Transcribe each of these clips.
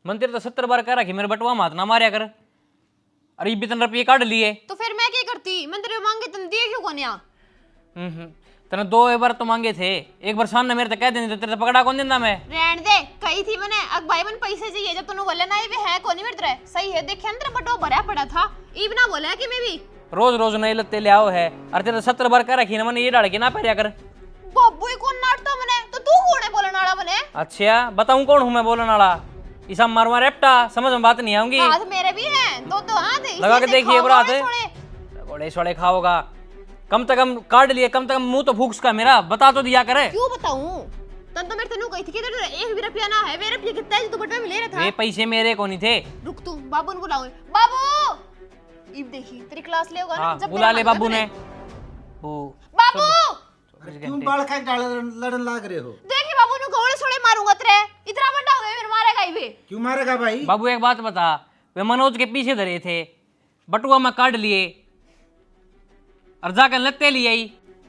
मंदिर तो 70 बार कह रखी मेरे बटवा मात ना मारिया कर। अरे ये इतने रुपये काट लिए तो फिर मैं क्या करती? मंदिर में मांगे तुम दिए क्यों कोनिया? तने 2 बार तो मांगे थे, एक बार सामने मेरे तो कह देने तो तेरे तो पकड़ा कौन देना मैं। रहन दे, कही थी मैंने अग भाई मन पैसे चाहिए जब तूने बोले ना ये है कोनी मेरे तरह सही है। देखे अंदर बटवा भरा पड़ा था, ई बिना बोला कि मैं भी रोज रोज नए लत्ते ले आओ है। अरे तेरे 70 बार कह रखी ना मैंने ये डाल के ना पहरिया कर। बाबू ही कौन नाटता मने तो तू कौन है बोलने वाला मने? अच्छा बताऊं कौन हूं मैं बोलने वाला? ईसा मारवा रेप्टा समझ में बात नहीं आऊंगी। हाथ मेरे भी हैं दो हाथ लगा के देखिए बरात घोड़े छोड़े खाओगा। कम से कम काट लिए, कम से कम मुंह तो फूक्स का मेरा बता तो दिया करे। क्यों बताऊं? तन तो मेरे तनु कही थी कि तेरे 1 भी रुपया ना है। मेरे रुपया कितना है जो तू बटवे में ले रहा था? वे पैसे मेरे को नहीं थे। रुक तू बाबू ने बुलाऊं। बाबू इब देखी तेरी क्लास ले होगा ना जब बुला ले बाबू ने। बाबू क्यों बाल का लड़न लाग रहे हो? देखी बाबू ने घोड़े छोड़े मारूंगा तेरे। इतना बड़ा हो गया फिर मारेगा ही भी। क्यों मारेगा भाई? बाबू एक बात बता, वे मनोज के पीछे धरे थे, बटुआ में काट लिए और जाकर लत्ते लिए आई।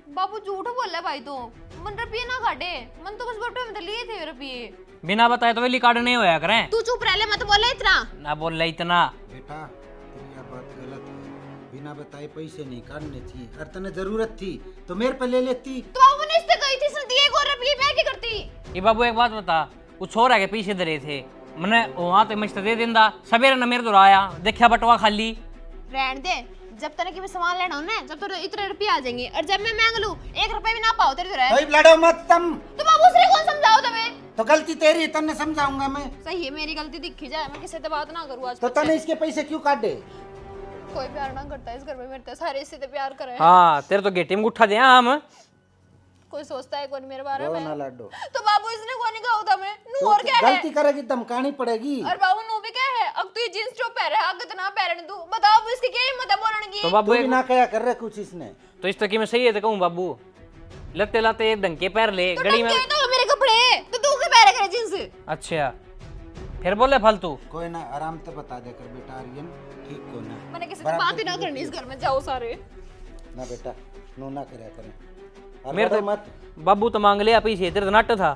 बाबू झूठ बोल रहा है भाई तो मन रुपये ना काटे मन तो बस बटवे में तो लिए थे रुपये। बिना बताए तो वेली काट नहीं होया करें। तू चुप रह ले मत बोले इतना ना बोल ले इतना। बेटा तेरी यह बात गलत है, बिना बताए पैसे नहीं काटने थी। अगर तने जरूरत थी तो मेरे पे ले लेती। तो बाबू ने इससे कही थी इसने दिए को रुपये मैं क्या करती? ये बाबू एक बात बता, वो छोरा के पीछे धरे थे, मैंने वहां तक मस्त दे देंदा, सवेरे न मेरे तो आया देखा बटवा खाली। रहन दे, जब तने की सामान लेना हो ना जब तो इतने रुपये आ जाएंगे और जब मैं मांग लूं 1 रुपया भी ना पाओ तेरे तो रहे। भाई लड़ो मत तुम। तो बाबू से कौन समझाओ तुम्हें? तो गलती तेरी, तन्ने समझाऊंगा मैं। सही है मेरी गलती दिखी जाए मैं किसी से बात ना करूं आज। तो तने इसके पैसे क्यों काटे? कोई प्यार ना करता है इस घर में मेरे तो सारे इससे प्यार करे। हाँ तेरे तो गेटी में उठा दिया हम। कोई सोचता है कौन मेरे बारे रो में? ना लाडो। तो बाबू इसने कौन कहा था मैं नू तो और क्या है? गलती करेगी तुम कानी पड़ेगी। और बाबू नू भी क्या है? अब तू ये जींस जो पहन है अग इतना पहन तू बताओ अब इसकी क्या हिम्मत है बोलने की? तो बाबू तू भी ना कया कर रहे कुछ इसने। तो इस तक में सही है तो कहूँ बाबू, लत्ते लाते एक ढंग के पैर ले तो गड़ी में। तो मेरे कपड़े तो तू क्यों पहन करे जींस? अच्छा फिर बोले फालतू। कोई ना आराम से बता दे कर बेटा आर्यन, ठीक को ना। मैंने किसी से बात ही ना करनी इस घर में जाओ सारे। ना बेटा नो ना करया करें। और मेरे लड़ो तो मत। बाबू तो मांग लिया पीछे, तेरे तो नाट्य था।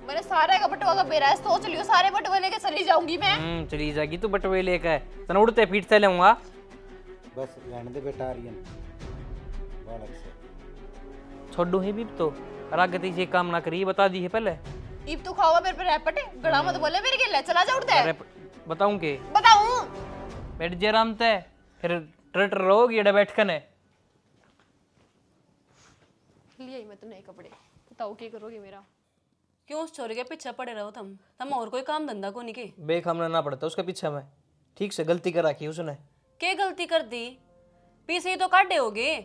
मैंने सारे का बटवा का बेरा है सोच लियो सारे बटवे लेके चली जाऊंगी मैं। चली जाएगी तू बटवे लेकर, तना उड़ते पीटते लेऊंगा। बस रहने दे बेटा आर्यन, बालक से छोड़ू ही भी तो रागती से काम ना करी, बता दी है पहले। इब तू खाओगा मेरे पे रैपटे गड़ा मत बोले मेरे के ले चला जा उड़ते अरे बताऊं के बताऊं? बैठ जे आराम ते, फिर ट्रटर रहोगी एडे बैठ कने। लिए मैं तो नए कपड़े बताओ क्या करोगे मेरा? क्यों उस छोरे के पीछे पड़े रहो तुम और कोई काम धंधा को नहीं के? बेख हमने ना पड़ता उसके पीछे में, ठीक से गलती कर रखी उसने। क्या गलती कर दी? पीछे ही तो काटे होगे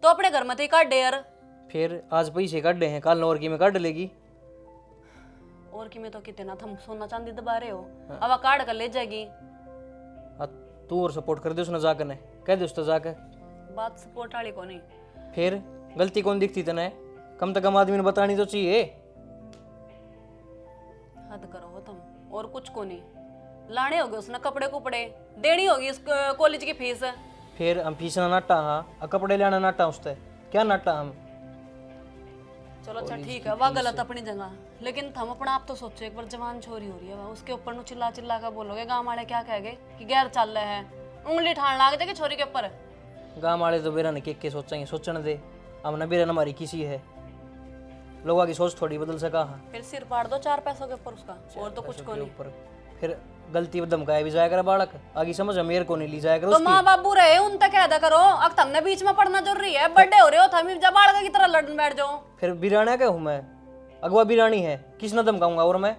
तो अपने घर में तो ही काट दे यार। फिर आज पैसे काटे हैं, कल नौर की में काट लेगी। और कि में तो कितना थम सोना चांदी दबा रहे हो, अब काट कर ले जाएगी। तू और सपोर्ट कर दे उसने जाकर, ने कह दे उसने जाकर। बात सपोर्ट वाली को नहीं। फिर गलती कौन दिखती तने? कम से कम आदमी ने बतानी तो चाहिए। हद करो हो तुम, और कुछ को नहीं। लाने होगे उसने कपड़े कुपड़े, देनी होगी इस कॉलेज की फीस। फिर हम फीस ना नाटा, हाँ कपड़े लेना नाटा उससे क्या नाटा हम। चलो अच्छा ठीक है, वह गलत अपनी जगह, लेकिन थम अपना आप तो सोचो। एक बार जवान छोरी हो रही है वह, उसके ऊपर नु चिल्ला चिल्ला कर बोलोगे गांव वाले क्या कहेंगे कि गैर चल रहे हैं, उंगली ठाण लाग जाएगी छोरी के ऊपर। गाँव वाले तो बेरा ने के सोचेंगे, सोचने दे। हमने बेरा हमारी किसी है, लोगों की सोच थोड़ी बदल सका। हाँ फिर सिर पाड़ दो 4 पैसों के ऊपर उसका, और तो कुछ को नहीं। ऊपर फिर गलती धमकाया भी जाएगा बालक, आगे समझ मेरे को नहीं ली जाएगा। तो माँ बाबू रहे उन तक कहदा करो, अब तुमने बीच में पढ़ना जरूरी है, बर्थडे हो रहे हो थम जब बालका की तरह लड़न बैठ जाओ। फिर बिराना क्या हूँ मैं? अगवा बिरानी है, किस न धमकाऊंगा? और मैं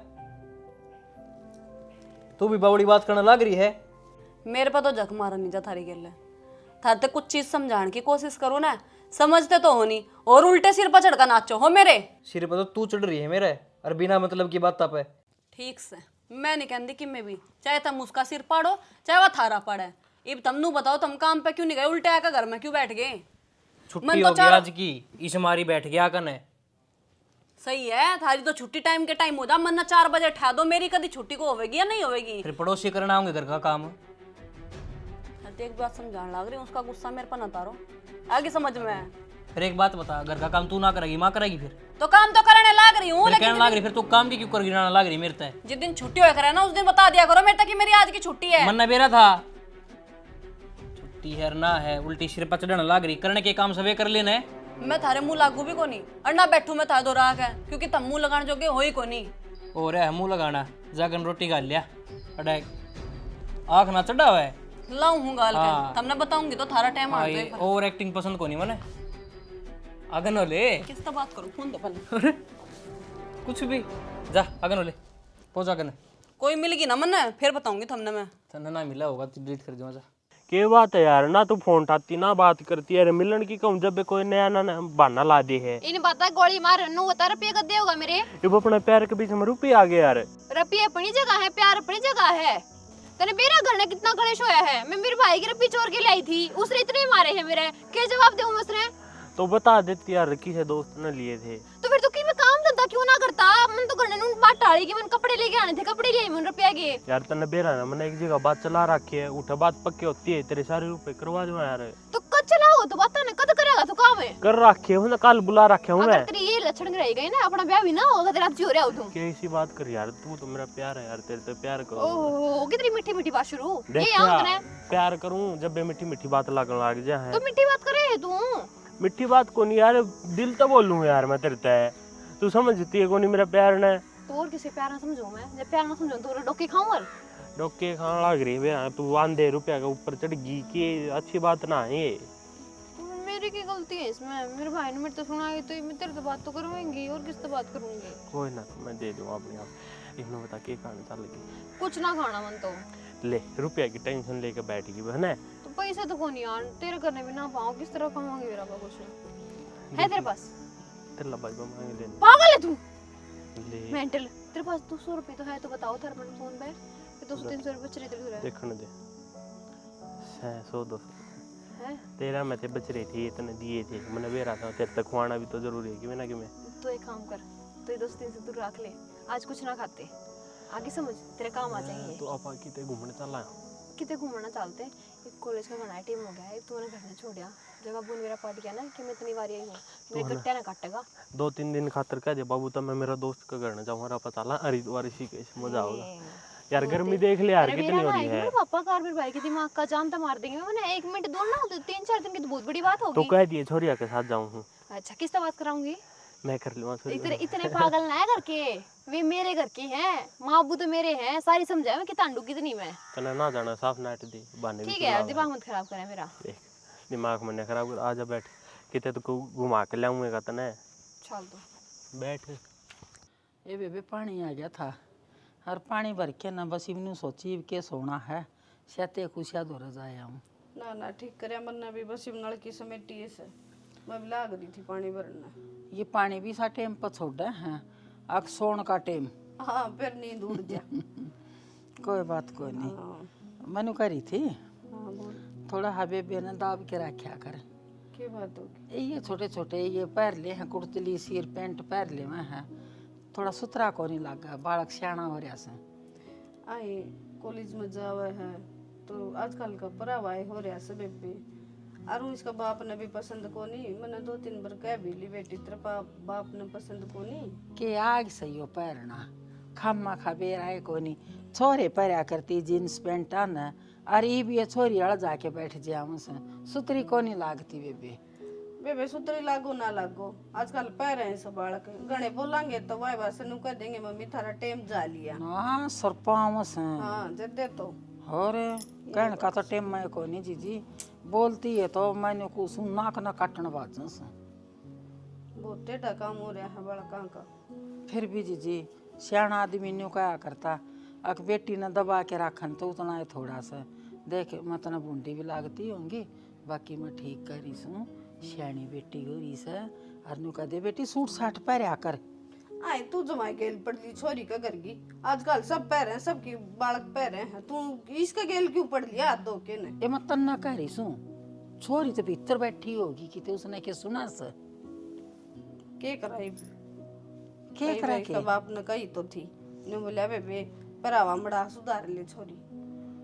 तू भी बड़ी बात करने लग रही है। मेरे पे तो जख मारा नहीं जा थारी गेल थार ते कुछ चीज समझाने की कोशिश करो ना, समझते तो हो नहीं और उल्टे सिर पर चढ़कर नाचो हो मेरे सिर पर तो तू चढ़ रही है मेरे, और बिना मतलब की बात पे। ठीक से मैं नहीं कहती कि मैं भी, चाहे तुम उसका सिर पाड़ो चाहे वह थारा पाड़े। इब तुम नु बताओ तुम काम पे क्यों नहीं गए, उल्टे आकर घर में क्यों बैठ गए? छुट्टी हो गई आज की, इस मारी बैठ गया कने। सही है, थारी तो छुट्टी टाइम के टाइम हो जा, मन्ना 4 बजे ठा दो, मेरी कभी छुट्टी को होगी या नहीं होगी? फिर पड़ोसी करना होंगे घर का काम। एक बात समझाने लग रही हूँ, उसका गुस्सा मेरे पर ना तारो, आगे समझ में। फिर एक बात बता, घर का काम तू ना करेगी माँ करेगी? फिर तो काम तो करने लग रही हूँ, कहने लाग रही, फिर तू काम की क्यों कर गिराना लाग रही मेरे ते? जिस दिन छुट्टी होया करे ना उस दिन बता दिया करो मेरे तक कि मेरी आज की छुट्टी है। मन बेरा था छुट्टी है ना है, उल्टी सिर पर चढ़ने लाग रही, करने के काम सवे कर लेना है। मैं थारे मुंह लागू भी कोनी और ना बैठू मैं थारे दो राख है, क्योंकि तुम मुंह लगाने जोगे हो ही कोनी। और है मुंह लगाना, जागन रोटी खा लिया, अरे आँख ना चढ़ा हुआ है। लाऊं हूँ गाल हाँ। के तुमने बताऊंगी तो थारा टाइम आ गया। ओवर एक्टिंग पसंद को नहीं मने अगन होले किस तरह बात करूं फोन दो पहले। अरे कुछ भी जा अगन होले पहुंच अगन कोई मिलेगी ना मन फिर बताऊंगी तुमने मैं। तन्ना ना मिला होगा तो डिलीट कर दूंगा जा। के बात है यार, ना तू फोन उठाती ना बात करती है। मिलन की कहूँ जब कोई नया ना बहाना ला दे है। इन बात गोली मार नु बता रुपये कदे होगा मेरे? जब अपने पैर के बीच में रुपये आ गए यार। रुपये अपनी जगह है, प्यार अपनी जगह है। तने मेरा घर ने कितना कलेश होया है। मैं मेरे भाई के रुपये चोर के लाई थी, उसने इतने मारे हैं मेरे, क्या जवाब दूं मैं उसने? तो बता देती यार, किसी दोस्त ने लिए थे। तो फिर तो की मैं काम धंधा क्यों ना करता? मन तो घर ने नु बात टाली कि मन कपड़े लेके आने थे, कपड़े ले मन रुपया के। यार तने बेरा ना मैंने एक जगह बात चला रखी है, उठा बात पक्की होती है, तेरे सारे रुपए करवा दो यार। तो कद चलाओ तो बात ने कद करेगा तू काम है? कर रखे हूँ ना, कल बुला रखे हूँ अगर मैं। तेरी ये लक्षण रह गए ना, अपना ब्याह भी ना होगा तेरा जी हो रहा हो तू। कैसी बात कर यार, तू तो मेरा प्यार है यार, तेरे तो प्यार करो। ओहो कितनी मीठी मीठी बात शुरू। देख ये आऊं क्या, तने प्यार करूँ जब भी मीठी मीठी बात लगने लग जाए। तो मीठी बात करे तू। मिट्टी बात को नहीं यार, दिल तो बोलूँ यार मैं तेरे ते। तू समझती है कोनी मेरा प्यार ने। तो और किसे प्यार ना समझूं मैं? जब प्यार ना समझूं तो डोके खाऊं और डोके खाने लग रही है तू। आंधे रुपया के ऊपर चढ़ गई, की अच्छी बात ना है ये। मेरी की गलती है इसमें? मेरे भाई ने मेरे तो सुना है, तो मैं तेरे से बात तो करूंगी और किससे बात करूंगी? कोई ना, मैं दे दूंगा अपने आप। इन्होंने बता के खाने चल गई। कुछ ना खाना मन तो। ले रुपया की टेंशन लेके बैठ गई बहन है। तो पैसे तो कौन यार तेरे करने भी ना पाऊं, किस तरह कमाऊंगी? मेरा कुछ है तेरे पास? तेरा भाई मांगे देने। पागल है तू, ले मेंटल। तेरे पास 200 रुपए तो है, तो बताओ थारे मन फोन पे कि 200-300 रुपए चले तेरे है देखने दे। 100-200 हैं? तेरा मैं ते बच रही थी, इतने दिए थे मैंने बेरा था। तेरे तक खुआना भी तो जरूरी है कि मैं कि मैं। तो एक काम कर, तो ये 200-300 तू रख ले, आज कुछ ना खाते, आगे समझ तेरे काम आ जाएंगे। तो आप किते घूमने चला? किते घूमना चलते? एक कॉलेज का बना टाइम हो गया है, तूने घर में छोड़ दिया। जगह बोल मेरा पड़ गया ना कि मैं इतनी बार आई हूं, मेरे गट्टे ना काटेगा। 2-3 दिन खातर कह दे बाबू, तो मैं मेरा दोस्त का घर न जाऊँ, पता चला हरिद्वार ऋषिकेश मजा होगा यार। गर्मी देख ले यार कितनी हो रही है। मेरे पापा का और मेरे भाई के दिमाग का जान तो मार देंगे। मैंने 1 मिनट दूर ना हो तो 3-4 दिन की तो बहुत बड़ी बात तो होगी। कह दिए छोरिया के साथ जाऊँ हूँ। अच्छा किस तरह बात कराऊंगी? मैं कर लूँगा इतने इतने पागल ना है करके, वे मेरे घर के हैं, माँ बाबू तो मेरे हैं, सारी समझाए मैं कि तांडू कितनी मैं। तना ना जाना, साफ नाट दे बहाने भी ठीक है यार, दिमाग मत खराब करे मेरा। देख दिमाग मैंने खराब कर, आजा बैठ, किते तो घुमा के लाऊंगा तने। चल तो बैठ। ये बेबे पानी आ गया था, और पानी भर के ना बस इवनू सोची के सोना है, सहते खुशिया दो रजाया हूँ। ना ना ठीक करे मन भी बस नल की समेटी से मैं भी लाग रही थी पानी भरना। ये पानी भी सा टेम पर छोड़ा है, अब सोन का टेम। हाँ फिर नींद उड़ जा। कोई बात कोई नहीं, मनु करी थी थोड़ा हबे बेने दाब के रखा कर। क्या बात होगी? ये छोटे छोटे ये पैर ले हैं, कुर्तली सिर पेंट पैर ले में है, थोड़ा सुथरा को नहीं लगा, बालक सियाना हो रहा से। आई कॉलेज में जावे है तो आजकल का परावाई हो रहा से बेबे, और इसका बाप ने भी पसंद को नहीं। मैंने 2-3 बार कह भी ली बेटी तेरे बाप ने पसंद को नहीं के आग सही हो पैरना, खम्मा खबेर आए को नहीं। छोरे पैरा करती जींस पेंट न, और ये भी छोरी अड़ जाके बैठ जाए मुझसे, सुतरी को नहीं लागती बेबे। बेबे सुतरी लागो ना लागो, आजकल पैर हैं सब बालक गणे बोलेंगे तो वाई वासे नु कह देंगे मम्मी थारा टाइम जा लिया। हाँ सरपावस हैं। हाँ जदे तो और कहने का तो टेम मैं को नहीं जीजी, बोलती है तो मैंने कुछ नाक न काटन बाजन से। बहुत टेढ़ा काम हो रहा है बालका का। फिर भी जीजी सियाना आदमी न्यू क्या करता, अक बेटी ने दबा के रखन तो उतना ही थोड़ा सा देख, मतलब बूंदी भी लागती होंगी, बाकी मैं ठीक करी सूँ, सियानी बेटी हो रही से। और न्यू कह दे बेटी सूट साट पहरा कर। आई तू जमाई गेल पड़ली छोरी का करगी, आजकल सब पैर हैं, सबकी बालक पैर हैं, तू इसका गेल क्यों पड़ लिया दो के ने? ये मत तन्ना कह रही सूँ, छोरी तो भीतर बैठी होगी कि ते उसने के सुना से के कराई के करा के। कब आपने कही तो थी ने बोला बेबे परावा मड़ा सुधार ले छोरी,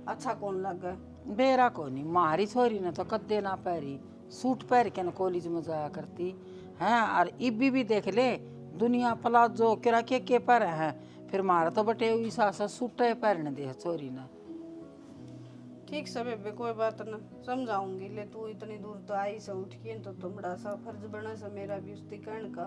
अच्छा कौन लगा? बेरा को नहीं, मारी छोरी ने तो कद्दे ना पैरी, सूट पहन के न कॉलेज में जाया करती हैं। और इब्बी भी देख ले, दुनिया प्लाजो किरा के पर है फिर मारा तो बटे हुई सासा सूटे पहन दे छोरी ना। ठीक से बेबे कोई बात ना समझाऊंगी। ले तू इतनी दूर तो आई से उठ के तो बड़ा सा फर्ज बना सा मेरा भी उसकी कहने का,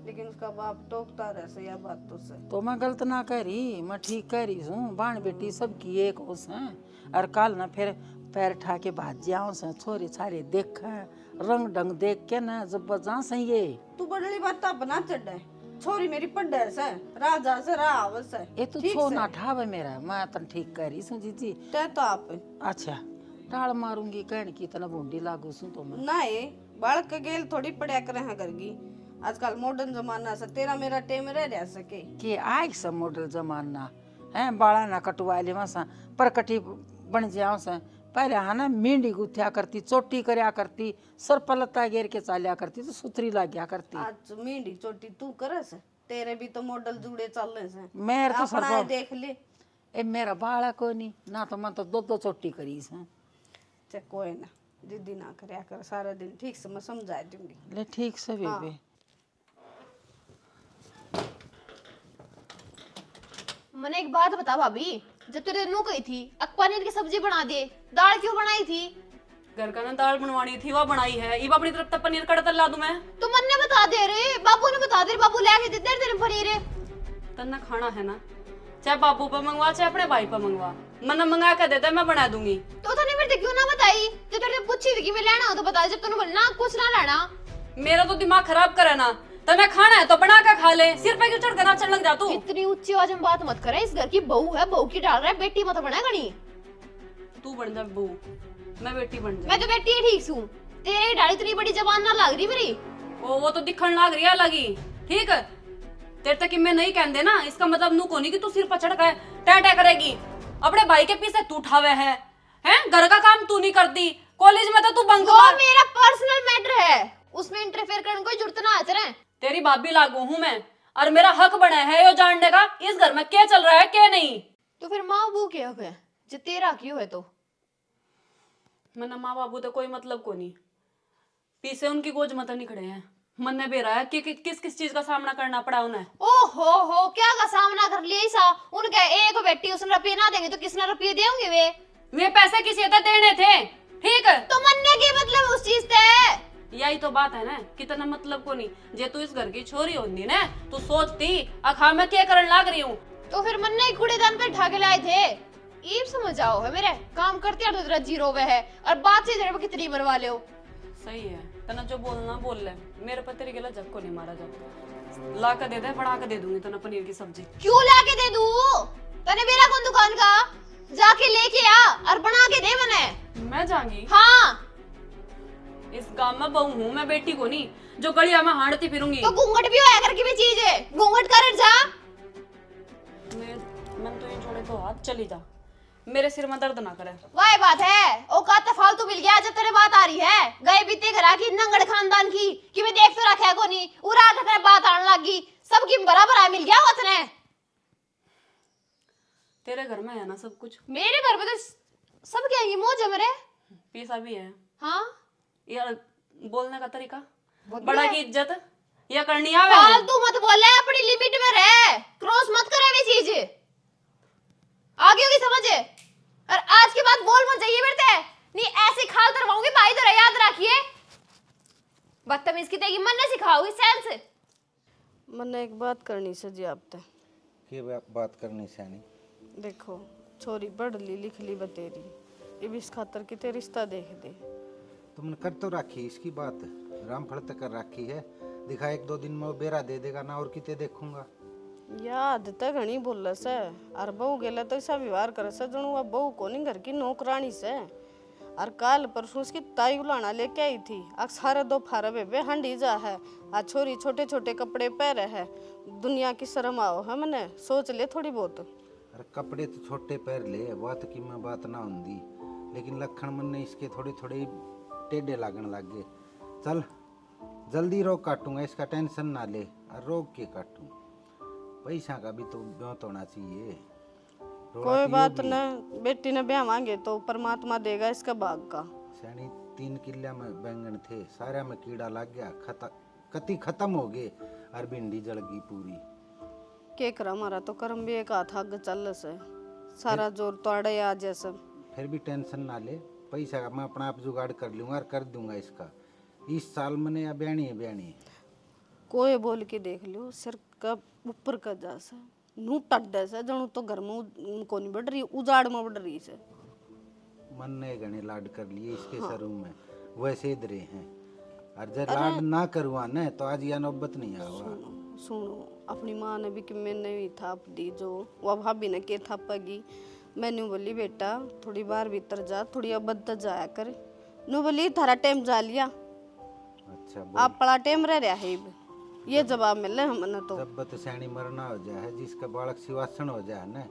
लेकिन उसका बाप टोकता रहे से या बात तो से। तो मैं गलत ना करी, मैं ठीक करी हूँ। बाण बेटी सबकी एक होश है। और कल ना फिर पैर ठा के भाज जाओ से छोरी छारे देख रंग ढंग देख के ना जब बजा सही ये। तू बड़ली बात बना चढ़े छोरी मेरी पढ़े से राजा से रावस है। ये तो छो ना ठावे मेरा, मैं तन ठीक करी सू जीजी। ते तो आप अच्छा टाल मारूंगी कहने की तना बूंदी लागू सू तो मैं नहीं बालक के गेल थोड़ी पढ़िया करे हैं करगी। आजकल मॉडर्न जमाना से तेरा मेरा टेम रह सके कि आग से मॉडल जमाना है। बाड़ा ना कटवा ले मसा परकटी बन जाओ से। पहले हाँ ना मींडी गुथ्या करती, चोटी करया करती, सर पलता घेर के चालिया करती तो सुथरी लग गया करती। आज मींडी चोटी तू करे से, तेरे भी तो मॉडल जुड़े चल रहे से। मेरे तो अपना सब देख ले। ए मेरा बाड़ा को नहीं ना तो मैं तो दो चोटी करी से। चे कोई ना जिद्दी ना करया कर सारा दिन, ठीक से मैं समझा दूंगी। ले ठीक से बेबे। मैंने एक बात बता भाभी, जब तेरे नू गई थी पनीर की सब्जी बना दे, दाल क्यों बनाई थी? घर का ना दाल बनवानी थी वो बनाई है। इब अपनी तरफ तक पनीर कड़ा तला दूं मैं। तो मन ने बता दे रे, बाबू ने बता दे, बाबू लेके दे दे तेरे पनीर। तन्ना खाना है ना, चाहे बाबू पे मंगवा चाहे अपने भाई पे मंगवा, मन मंगा के देता मैं बना दूंगी। तो तने मेरे क्यों ना बताई? जब तेरे पूछी थी कि मैं लेना हो तो बता, जब तूने बोलना कुछ ना लेना। मेरा तो दिमाग खराब करे ना, तने खाना है तो बना के खा ले, सिर पे क्यों चढ़ के नाचने लग जा तू। इतनी ऊंची आवाज में बात मत करे, इस घर की बहू है, बहू की डाल रहा है, बेटी मत बना गणी। तू बन जा बहू, मैं बेटी बन जा। मैं तो बेटी ही ठीक हूं, तेरी डाली इतनी बड़ी जबान ना लग रही मेरी। वो तो दिखण लाग रही है लगी, ठीक है। तेरे तक मैं नहीं कहंदे ना, इसका मतलब नू कोनी कि तू सिर पर चढ़ के टै करेगी। अपने भाई के पीछे तू उठावे है, घर का काम तू नहीं करती, कॉलेज में तो तू बंक वो मार। मेरा पर्सनल मैटर है, उसमें इंटरफेयर करने की कोई जरूरत ना आचरे। तेरी भाभी लागू हूं मैं, और मेरा हक बना है यो जानने का इस घर में क्या चल रहा है क्या नहीं। तो फिर माँ बाबू क्या है जो तेरा क्यों है? तो मैंने माँ बाबू तो कोई मतलब को नहीं, पीछे उनकी गोज मत नहीं खड़े हैं। मन ने बेरा है कि किस किस चीज का सामना करना पड़ा उन्हें। ओ हो क्या का सामना कर लिया ऐसा? उनके एक बेटी उसने रुपये ना देंगे तो किसने रुपये देंगे? वे पैसे किसी से देने थे, ठीक है। तो मनने के मतलब उस चीज से यही तो बात है ना, कितना मतलब को नहीं। जे तू इस घर की छोरी होती ना, तू सोचती अखा मैं क्या करने लाग रही हूँ। तो फिर मन्ने कूड़ेदान पे ढाके लाए थे। ये समझ आओ है मेरे काम करते हैं तो तेरा जीरो वे है, और बात से तेरे कितनी मरवा ले हो। सही है, तना जो बोलना बोल ले, मेरे पर तेरे गिला जग को नहीं मारा जा। ला के दे दे, बना के दे दूंगी तना पनीर की सब्जी। क्यों ला के दे दूं? तने मेरा कौन दुकान का? जाके लेके आ और बना के दे मने। मैं जाऊंगी? हाँ। इस गांव में बहू हूँ मैं, बेटी को नहीं जो गलिया में हांडती फिरूंगी। तो घूंघट भी होया करके भी चीज है, घूंघट कर जा। मन तो ये छोड़े तो हाथ चली जा, मेरे सिर में दर्द ना करे। वही बात है, औकात फालतू मिल गया जब तेरे बात आ रही है। गए बीते घरा की नंगड़ खानदान की कि मैं देख तो रखा है को नहीं, उरा के तेरे बात आने लगी, सबकी बराबर आ मिल गया उतने। तेरे घर में है ना सब कुछ? मेरे घर पे तो सब क्या है, मौज है मेरे। पैसा भी है। हाँ यार बोलने का तरीका, बड़ा की इज्जत या करनी आवे। फालतू मत बोले, अपनी लिमिट में रह, क्रॉस मत करे वे चीज, आगे होगी समझे। और आज के बाद बोल मत जाइए बेटे, नहीं ऐसे खाल तरवाऊंगी भाई, तो याद रखिए। बदतमीज की तेगी मन ने सिखाओगी सेंस। मैंने एक बात करनी से जी आप के बात करनी सैनी। देखो छोरी पढ़ ली लिख ली बतेरी, इब इस खातर कि ते रिश्ता देख दे। तुमने कर तो रखी इसकी बात, रामफल तक कर रखी है। दिखा एक दो दिन में वो बेरा दे देगा ना, और किते देखूंगा। याद तक घनी बोल से, और बहू गेला तो ऐसा व्यवहार करे से जणू वह बहू को नहीं घर की नौकरानी से। और काल परसों उसकी ताई उलाना लेके आई थी, अक्सर दो फारा बेबे हंडी जा है, आज छोरी छोटे छोटे कपड़े पहरे है। दुनिया की शर्म आओ है, मैंने सोच ले थोड़ी बहुत। अरे कपड़े तो छोटे पैर ले, बात की मैं बात ना होंगी, लेकिन लखन मन ने इसके थोड़े थोड़े टेढ़े लागन लग गए। चल जल्दी रोग काटूंगा, इसका टेंशन ना ले। और रोग के काटूं, पैसा का भी तो ब्योत होना चाहिए। कोई बात न, बेटी ने ब्याह मांगे तो परमात्मा देगा इसका भाग का। सैनी 3 किल्ला में बैंगन थे, सारा में कीड़ा लग गया, कति खत्म हो गए। और भिंडी जल गई पूरी। के करा हमारा तो कर्म भी एक हाथ आगे चल से सारा जोर तोड़े आ जैसे। फिर भी टेंशन ना ले, पैसा का मैं अपना आप जुगाड़ कर लूँगा और कर दूंगा इसका। इस साल मैंने या ब्याणी है। कोई बोल के देख लो सिर का ऊपर का जा से नू टड्डे से जनू तो घर में को नहीं बढ़ रही, उजाड़ में बढ़ रही से। मन ने घने लाड कर लिए इसके सरू में, वैसे इधरे हैं। और जब लाड ना करवा न तो आज यह नौबत नहीं आवा। सुनो अपनी माँ ने भी कि मैंने भी थाप दी जो वह भाभी ने के थापेगी। मैंने बोली बेटा थोड़ी बार भीतर जा, थोड़ी अब बद जाया कर। नू बोली थारा टाइम जा लिया, अच्छा आप पड़ा टाइम रह रहा है। ये जवाब मिले हमने तो। जब बत सैनी मरना हो जाए, जिसका बालक सिवासन हो जाए न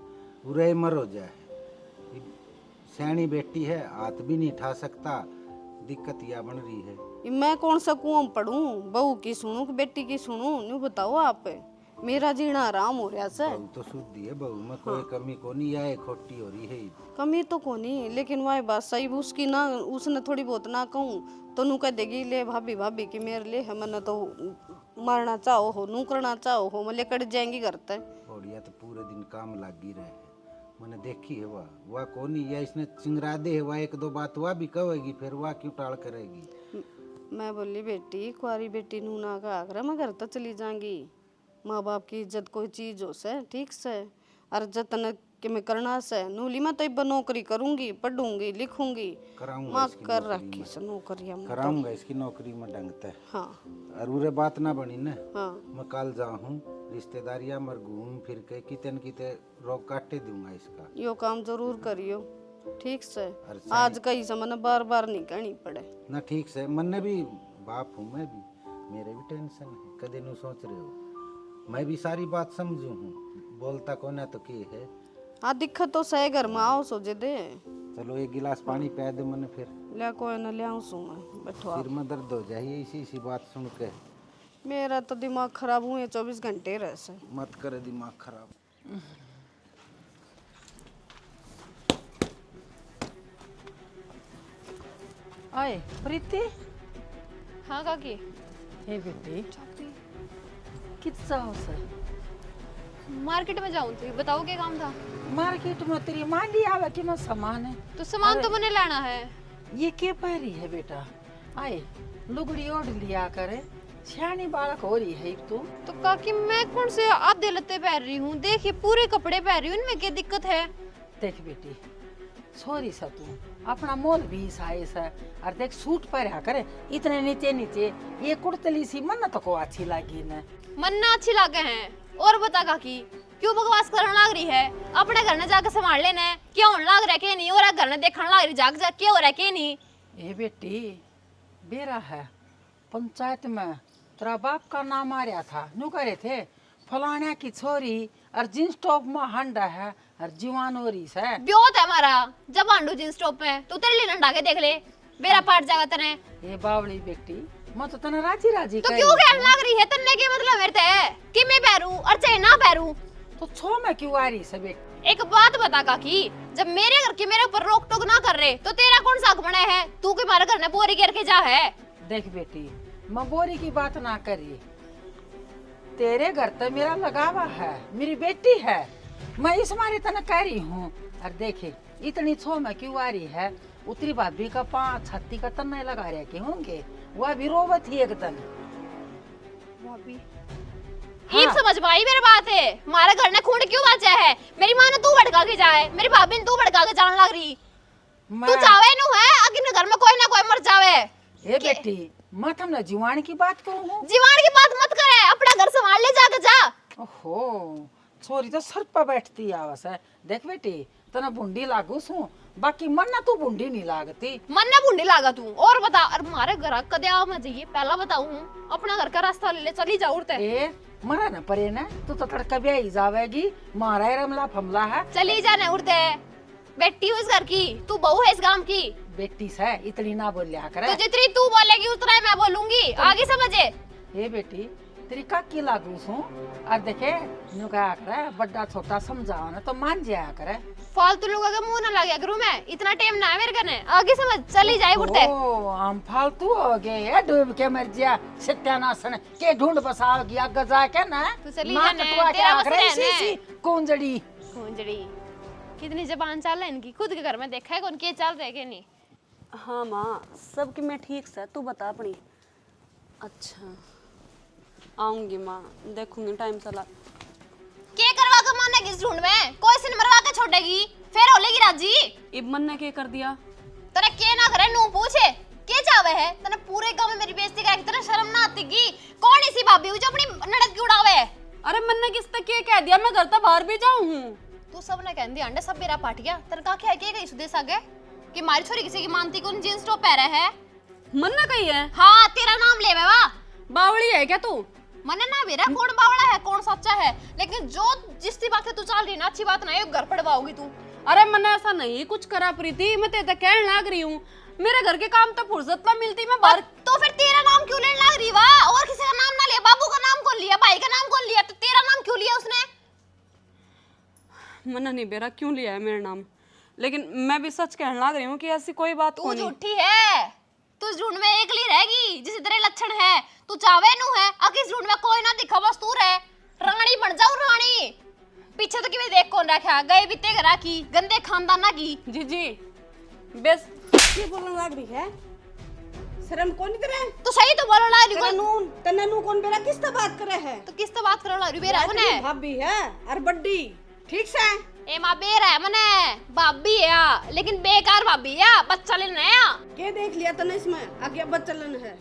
उरे मर हो जाए। सैनी बेटी है, हाथ भी नहीं उठा सकता, दिक्कत यह बन रही है। मैं कौन सा कुआं पढ़ूं, बहू की सुनूं कि बेटी की सुनूं? न्यू बताओ आप, मेरा जीना आराम हो रहा से। बहू तो शुद्ध है, बहू में कोई कमी को नहीं, या खोटी हो रही है। कमी तो को नहीं, लेकिन वह बात सही उसकी ना, उसने थोड़ी बहुत ना कहूँ तो नू कह देगी ले भाभी भाभी की मेरे लिए है, मैंने तो मारना चाहो हो, नू करना चाहो हो, मैं लेकर जाएंगी घर तक। बढ़िया तो पूरे दिन काम लगी रहे है। मैंने देखी है वह कोनी, या इसने चिंगरा दे है, वह एक दो बात वह भी कहेगी, फिर वह क्यों टाल करेगी। मैं बोली बेटी कुआरी बेटी नू ना कहा कर, मैं घर तक चली जाऊंगी। माँ बाप की इज्जत कोई चीज हो से ठीक से, और जतन के मैं करना से नूली मैं तो इब नौकरी करूंगी, पढ़ूंगी लिखूंगी। कराऊंगा माँ इसकी कर नौकरी रखी में। से नौकरियां में। कराऊंगा इसकी नौकरी में ढंगता है। हाँ और उरे बात ना बनी न, हाँ मैं कल जाऊँ रिश्तेदारियां मर घूम फिर के कितन किते रोक काटे दूंगा इसका। यो काम जरूर करियो ठीक से, और आज कहीं से मैंने बार बार नहीं कहनी पड़े। ना ठीक से, मन भी बाप हूँ मैं भी, मेरे भी टेंशन है, कदे नू सोच रहे हो। मैं भी सारी बात समझू हूँ, बोलता कौन है तो के है। हाँ दिक्कत तो सही, घर में आओ सोचे दे। चलो एक गिलास पानी पै दे मैंने, फिर ले कोई न ले आऊँ सू मैं, बैठो आप। सिर में दर्द हो जाए इसी बात सुन के। मेरा तो दिमाग खराब हुए 24 घंटे रह से। मत करे दिमाग खराब। आए प्रीति, हाँ काकी। हे बेटी कित जाओ सर? मार्केट में जाऊँ थी, बताओ क्या काम था? मार्केट में तेरी माँ ली आवे कि मैं सामान है? तो सामान तो मैंने लाना है। ये के पहरी है बेटा? आए लुगड़ी ओढ़ लिया करे, सियानी बालक हो रही है तू। तो काकी मैं कौन से आधे लत्ते पहन रही हूँ, देखिए पूरे कपड़े पहन रही हूँ, इनमें क्या दिक्कत है? देख बेटी सॉरी सा तू अपना मोल भी साइज है, और देख सूट पहरा करे इतने नीचे नीचे, ये कुर्तली सी मन तो को अच्छी लगी न। मन्ना अच्छी लागे हैं। और बता काकी क्यों बकवास करने लग रही है? अपने घर ने जाकर संभाल लेना है, क्या होने लग रहा के नहीं, और घर ने देखने लग रही जाग जाग क्या हो रहा के नहीं। ए बेटी बेरा है पंचायत में तेरा बाप का नाम आ रहा था, नु करे थे फलाना की छोरी और जींस टॉप में हंडा है और जीवान हो रही है। ब्योत है हमारा, जब आंडू जींस टॉप में तो तेरे लिए नंडा के देख ले, बेरा पाट जाएगा तने। ये बावली बेटी मैं तो तना राजी राजी तो करी क्यों कहने थी। लग रही है? तन्ने के मतलब मेरे ते कि मैं पैरू और चाहे ना पैरू। तो छो में क्यों आ रही है बेटी? एक बात बता काकी, जब मेरे घर के मेरे ऊपर रोक टोक ना कर रहे तो तेरा कौन सा हक बना है? तू के मारे घर ने बोरी गिर के जा है। देख बेटी मैं बोरी की बात ना करी, तेरे घर तो मेरा लगावा है, मेरी बेटी है, मैं इस मारे तना कह रही हूँ। और देखे इतनी छो में क्यों आ रही है? उतरी भाभी का 5 छत्ती का तन नहीं लगा रहे के होंगे, वह भी रोवत ही एक तन। ईब समझ पाई मेरी बात है, हमारे घर ने खून क्यों बचा है? मेरी माँ ने तू भड़का के जाए, मेरी भाभी ने तू भड़का के जाने लग रही। तू चावे नु है अगिन घर में कोई ना कोई मर जावे। ए बेटी मैं तुमने जीवान की बात करूँ? जीवान की बात मत करे, अपना घर संभाल ले जाके जा। ओहो छोरी तो सर पर बैठती आवस है। देख बेटी तना बुंडी लागू सू, बाकी मन ना तू बुंडी नहीं लागती। मन ना बुंडी लागा तू। और बता, और हमारे घर कदे आ मैं जाइए पहला बताऊं, अपना घर का रास्ता ले ले चली जा उड़ते। ए मरा न परे ना, तू तो तड़का भी आई जावेगी, मारा है रमला फमला है। चली जाने उड़ते, बेटी हूँ इस घर की, तू बहू है इस गांव की। बेटी से इतनी ना बोलिया करे। तो जितनी तू बोलेगी उतना ही मैं बोलूंगी, आगे समझे। ए बेटी तेरी काकी लागू सू और देखे नु क्या करे बड़ा छोटा समझाओ ना तो मान जाया करे। फालतू लोगों का मुंह ना लगे करूं मैं, इतना टाइम ना है मेरे कने, आगे समझ चली जाए उठते। ओ हम फालतू हो गए ये डूब के मर जा सत्यानाशन के ढूंढ बसाओगी आगे जाके ना। तू चली माँ जाने, कटवा के तेरा आख रही बस रहने। सी कुंजड़ी। कुंजड़ी कितनी जबान चाल है इनकी, खुद के घर में देखा है कौन के चाल रहे के नहीं। हाँ माँ सबकी मैं ठीक से, तू बता अपनी। अच्छा आऊंगी माँ, देखूंगी टाइम चला। के करवा के माने किस ढूंढ में, कोई सिन मरवा के छोड़ेगी फिर होलेगी राजी। इब मन ने क्या कर दिया? तने के ना करे नू पूछे के चावे है, तने पूरे गांव में मेरी बेइज्जती करा, तने शर्म ना आती की? कौन ऐसी भाभी हुई जो अपनी नड़द की उड़ावे? अरे मन ने किस तक क्या कह दिया? मैं घर तक बाहर भी जाऊं हूं। तू सब ने कहंदी अंडे सब मेरा पाट गया, तेरे का क्या है के गई सुदेश आगे कि मारी छोरी किसी की मानती कौन जींस टॉप पहने है? मन ने कही है? हां तेरा नाम ले वा बावड़ी है क्या तू? मने ना मेरा कौन बावड़ा है कौन सच्चा है, लेकिन जो जिसकी बात है तू चल रही ना अच्छी बात नहीं है, घर पड़वाओगी तू। अरे मैंने ऐसा नहीं कुछ करा प्रीति, मैं तेरे तक कहने लग रही हूँ मेरे घर के काम तो फुर्सत ना मिलती, मैं बाहर। तो फिर तेरा नाम क्यों लेने लग रही वा? और किसी का नाम ना लिया, बाबू का नाम कौन लिया, भाई का नाम कौन लिया, तो तेरा नाम क्यों लिया उसने? मना नहीं बेरा क्यों लिया है मेरा नाम, लेकिन मैं भी सच कहने लग रही हूँ कि ऐसी कोई बात तू नहीं। झूठी है, तू इस झूठ में एकली रहेगी जिसे तेरे लक्षण है, तू चावे नू है अक इस झूठ में कोई ना दिखा, बस तू रहे रानी बन जाऊ रानी। पीछे तो किवे देख कौन रखा, गए बीते घरा की गंदे खानदाना की। जी जी बेस ये बोलने लग रही है, शर्म कौन करे? तो सही तो बोलो ला रही तेरा नून तन्ने नू कौन बेरा किस तरह बात करे है? तो किस तरह बात करो ला रही बेरा मने? भाभी है और बड्डी ठीक से। ए मां बेरा है मने, भाभी है या, लेकिन बेकार भाभी है, बच्चा लेने आया। के देख लिया तने इसमें आगे बच्चलन है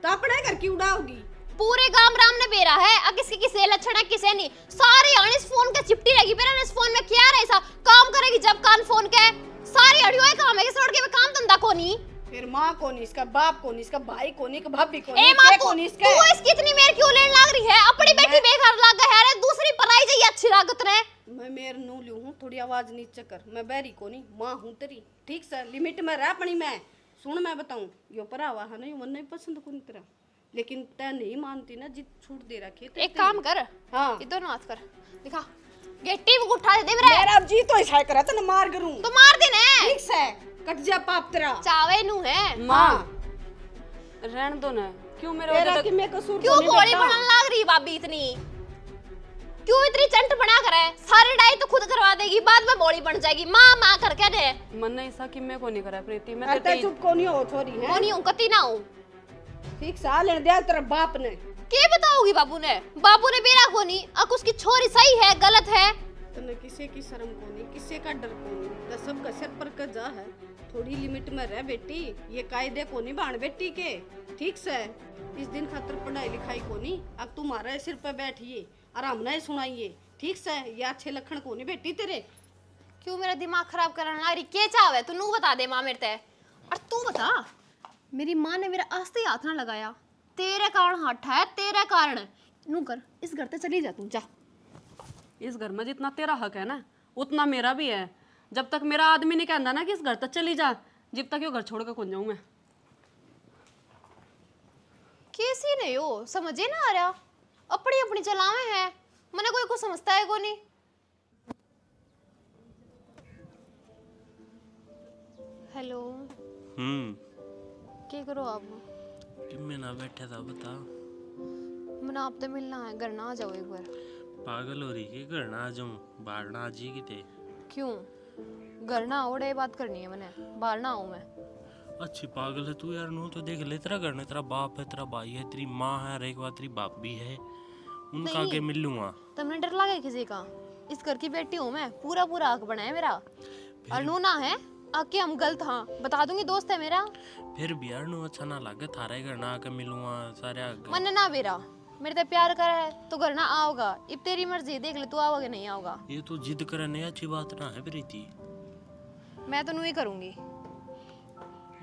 तो अपने घर की उड़ाओगी। पूरे गांव राम ने बेरा है, अब किसके किसे लक्षण है किसे नहीं, सारी आने इस फोन के चिपटी रहेगी, बेरा इस फोन में क्या रहे ऐसा काम करेगी जब कान फोन के, सारी अड़ियो है काम है कि सड़के पे काम धंधा कोनी। फिर माँ कौन, इसका बाप कौन, इसका भाई कौन, इसका भाभी कौन, ए मां के तू कौन इसका? तू इसकी इतनी मेर क्यों लेने लग रही है? अपनी बेटी बेकार लग है, अरे दूसरी पराई जाई अच्छी लागत ने। मैं मेर नू लू हूँ, थोड़ी आवाज नीचे कर, मैं बैरी कोनी माँ हूँ तेरी ठीक से, लिमिट में रह अपनी। मैं सुन मैं बताऊं यो परावा है नहीं मन नहीं पसंद कोनी तेरा, लेकिन तै नहीं मानती ना, जित छूट दे रखी है एक काम कर, हाँ ये दोनों हाथ कर दिखा, गेटी को उठा दे मेरे, मेरा जी तो ऐसा करे तो मार करूं तो मार दे ने, ठीक से कट जा पाप तेरा। चावे नू है माँ रहन दो ना, क्यों मेरे तेरा वजह कि मैं कसूर क्यों कोनी गोली बेटा। बनने लग रही भाभी इतनी, क्यों इतनी चंट बना कर है? सारी डाई तो खुद करवा देगी, बाद में बॉडी बन जाएगी माँ माँ करके दे। मन ने ऐसा कि मैं को नहीं करा प्रीति, मैं अरे तेरे चुप कोनी हो थोड़ी है वो नहीं हूँ कती ना हूँ, ठीक से आ लेने दिया तेरा बाप ने। के बताओगी बाबू ने बेरा को नहीं, अब उसकी छोरी सही है गलत है? तने किसी की शर्म कोनी, किसी का डर कोनी, तो सबका सिर पर का जा है, थोड़ी लिमिट में रह बेटी, ये कायदे कोनी बाण बेटी के ठीक से। इस दिन खातर पढ़ाई लिखाई कोनी, अब तुम्हारे सिर पे बैठिए और हमने सुनाइए ठीक से, ये अच्छे लक्षण कोनी बेटी तेरे। क्यों मेरा दिमाग खराब करने लग रही, के चावे तू नू बता दे माँ मेरे ते। और तू बता, मेरी माँ ने मेरा आस्ते हाथ ना लगाया, तेरे कारण हाथ है, तेरे कारण नू कर इस घर ते चली जा तू जा। इस घर में जितना तेरा हक है ना उतना मेरा भी है, जब तक मेरा आदमी नहीं कहता ना कि इस घर तक चली जा, जब तक ये घर छोड़ कर कौन जाऊं मैं। कैसी नहीं हो समझे ना आ रहा, अपनी अपनी चलावे है, मने कोई को समझता है को नहीं। हेलो क्या करो आप? कि मैं ना बैठा था बता। मना आप तो मिलना है, घर ना आ जाओ एक बार। पागल हो रही के घर ना आ जाऊं, बाहर ना आ जी किते। क्यों घर ना आओ, ये बात करनी है मैंने, बाहर ना आऊं मैं। अच्छी पागल है तू यार, नू तो देख ले तेरा घर में तेरा बाप है, तेरा भाई है, तेरी माँ है, और एक बार तेरी भाभी है, उनका आगे मिल लूंगा। तुमने डर लगा है किसी का? इस घर की बेटी हूँ मैं, पूरा पूरा हक बना है मेरा, और नू ना है आके हम गलत, हाँ बता दूंगी दोस्त है मेरा। फिर भी यार नू अच्छा ना लगे थारे घर ना आके मिलूंगा सारे आगे। मन ना बेरा मेरे ते प्यार कर है तो घर ना आओगा, अब तेरी मर्जी, देख ले तू आओगे नहीं आओगा। ये तो जिद करे नहीं अच्छी बात ना है प्रीति। मैं तो नू ही करूंगी,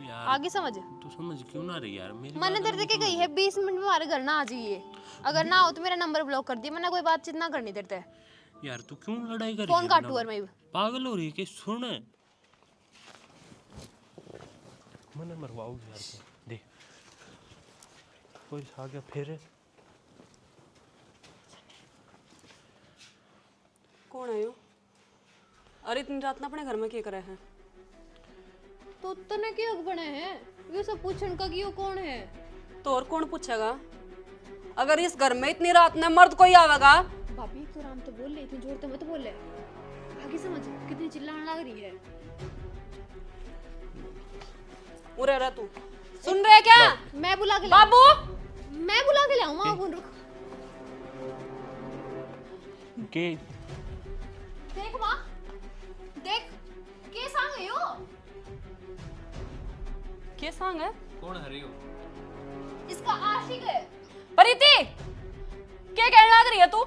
यार आगे समझ। तू समझ क्यों ना रही यार मेरी मैंने तेरे से कही है 20 मिनट में हमारे घर ना आ जाइए, अगर ना हो तो मेरा नंबर ब्लॉक कर दिया, मैंने कोई बातचीत ना करनी तेरे से। यार तू क्यों लड़ाई कर फोन रही है काटू ना? और मैं पागल हो रही है कि सुन मैंने मरवाओ यार को देख कोई आ गया फिर कौन है यो? अरे इतनी रात ना अपने घर में क्या करे हैं? तो तने क्यों बने हैं ये सब पूछन का कि यो कौन है? तो और कौन पूछेगा? अगर इस घर में इतनी रात में मर्द कोई आवेगा? भाभी तो आराम तो बोल ले, इतनी जोर से मत बोले। आगे समझ कितनी चिल्लाने लग रही है। उरे रह तू, सुन रहे क्या? मैं बुला के बाबू, मैं बुला के लाऊं मां। रुक के देख मां, देख के सांग है यो? क्या सांग है? कौन है रियो? इसका आशिक है। प्रीति, क्या कहने लग रही है तू?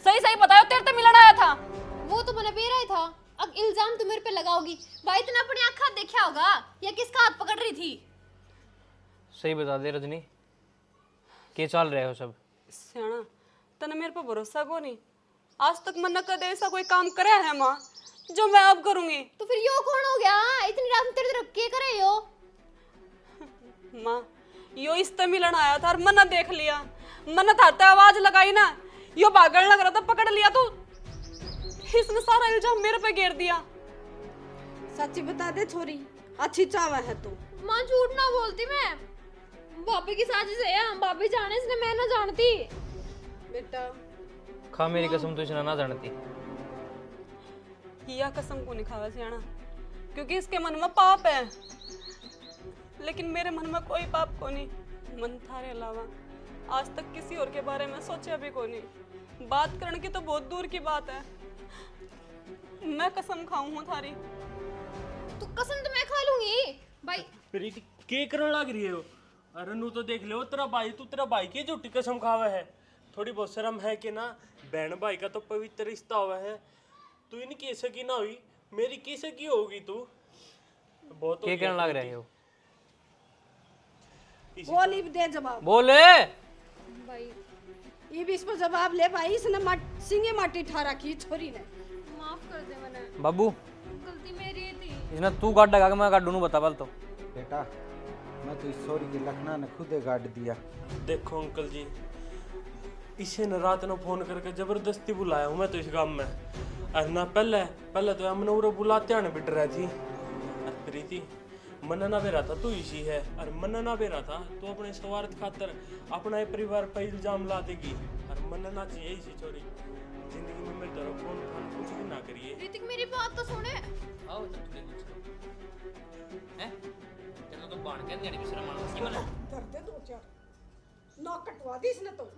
सही सही बताओ, तेरे तो मिलन आया था। वो तो मैंने पी रहा था। अब इल्जाम तो मेरे पे लगाओगी। भाई तूने अपनी आंखा देखा होगा या किसका हाथ पकड़ रही थी? सही बता दे रजनी, क्या चल रहे हो सब? सियाना, तने मेरे पे भरोसा को नहीं? आज तक मैंने कदे ऐसा कोई काम करे है माँ जो मैं अब करूंगी? तो फिर यो कौन हो गया? इतनी रात में तेरे तरफ के करे यो? माँ, यो इस ते मिलन आया था और मैंने देख लिया। मैंने थाते आवाज लगाई ना, यो भागने लग रहा था, पकड़ लिया तो इसने सारा इल्जाम मेरे पे घेर दिया। सच्ची बता दे छोरी, अच्छी चावा है तू। मां झूठ ना बोलती मैं। भाभी की साजिश है। हम भाभी जाने इसने मैं ना जानती। बेटा खा मेरी कसम, तू इसे ना जानती। यह कसम को नहीं खावा सियाना, क्योंकि इसके मन में पाप है, लेकिन मेरे मन में कोई पाप को नहीं। मन थारे अलावा आज तक किसी और के बारे में सोचा भी को नहीं। बात करने की तो बहुत दूर की बात है। मैं कसम खाऊं हूं थारी। तो कसम तो मैं खा लूंगी भाई। प्रीति के करने लग रही है? अरे नू तो देख लो, तेरा भाई, तू तेरा भाई की झूठी कसम खावा है। थोड़ी बहुत शर्म है कि ना? बहन भाई का तो पवित्र रिश्ता हुआ है। तू इनकी ऐसे की ना हुई, मेरी कैसे की होगी तू? बहुत क्या करने लग रहे हो? बोल ही दे जवाब। बोले भाई ये भी इस पर जवाब ले भाई। इसने सिंगे माटी ठा रखी छोरी ने। माफ कर दे मैंने, बाबू, गलती मेरी ही थी। इसने तू गाड़ लगा के मैं गाड़ू बता पल तो। बेटा मैं तो इस सॉरी के लखना ने खुदे गाड़ दिया। देखो अंकल जी, इसे न रात न फोन करके जबरदस्ती बुलाया हूँ मैं तो इस गांव में। और ना पहले तो हमने उरे बुलाते आने बिट रही थी। और प्रीति, मन ना बेरा था तू इसी है, और मन ना बेरा था तू अपने स्वार्थ खातर अपना ही परिवार पर इल्जाम ला देगी। और मन ना चाहिए इसी छोरी जिंदगी में मेरे तरफ फोन कुछ भी ना करिए। ऋतिक मेरी बात तो सुने। आओ तो थोड़े कुछ हैं, तेरे तो बाण के अंदर भी शर्म आना की मना। कर दे दो चार नौ कटवा दी इसने तो।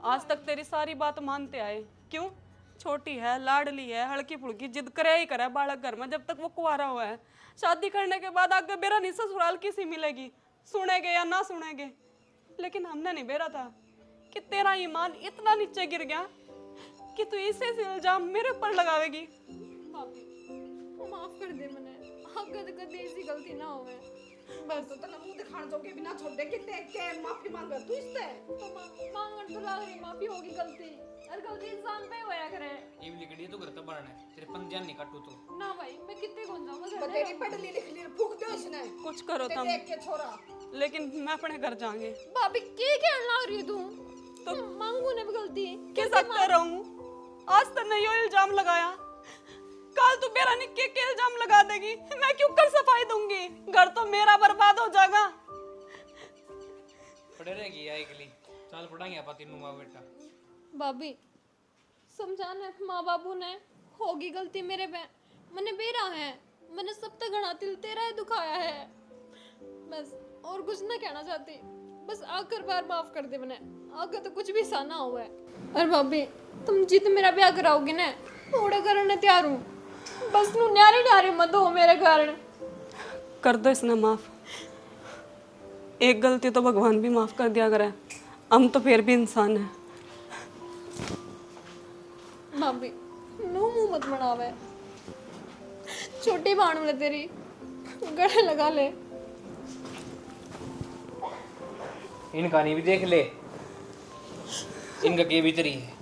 आज तक तेरी सारी बात मानते आए, क्यों? छोटी है, लाडली है, हल्की फुल्की जिद करे ही करे बालक घर में जब तक वो कुंवारा हुआ है। शादी करने के बाद आगे बेरा नहीं ससुराल किसी मिलेगी, सुनेगे या ना सुनेगे। लेकिन हमने नहीं बेरा था कि तेरा ईमान इतना नीचे गिर गया कि तू इसे इल्जाम मेरे ऊपर लगावेगी। भाभी माफ कर दे मैंने। आगे तो कभी ऐसी गलती ना होवे। बस तो तने मुंह दिखाने जोगे बिना छोड़ दे कि देख के माफी मांग तू इससे। तो मांगन तो लग रही माफी होगी गलती। और गलती इंसान पे होया करे। ये भी लिखड़ी तो करता बाण है, तेरे पंजान नहीं काटू तो। ना भाई मैं कितने कौन जाऊंगा। तो तेरी पढ़ली लिखली फूक दो इसने। कुछ करो तुम, देख के छोरा। लेकिन मैं अपने घर जाऊंगी। भाभी के कहने लग रही है तू? तो मांगू ने भी गलती। के सकते रहूं? आज तक नहीं यो इल्जाम लगाया, कल तू मेरा निक्के के इल्जाम लगा देगी। मैं क्यों कर सफाई दूंगी? घर तो मेरा बर्बाद हो जाएगा। पड़े रहेगी आई गली। चल पढ़ाएंगे आप तीनों माँ बेटा। भाभी समझाने माँ बाबू ने होगी गलती मेरे पे। मैंने बेरा है, मैंने सब तक घना तिल तेरा ही दुखाया है। बस और कुछ ना कहना चाहती। बस आकर बार माफ कर दे मैंने। आगे तो कुछ भी साना हुआ है। और भाभी तुम जित मेरा ब्याह कराओगी ना, थोड़ा करने तैयार हूँ। बस नू न्यारे न्यारे मत हो मेरे कारण। कर दो इसने माफ। एक गलती तो भगवान भी माफ कर दिया करे, हम तो फिर भी इंसान हैं। भाभी नू मुंह मत बनावे। छोटी बाण में तेरी गले लगा ले। इनका नहीं भी देख ले, इनका के भीतर ही है।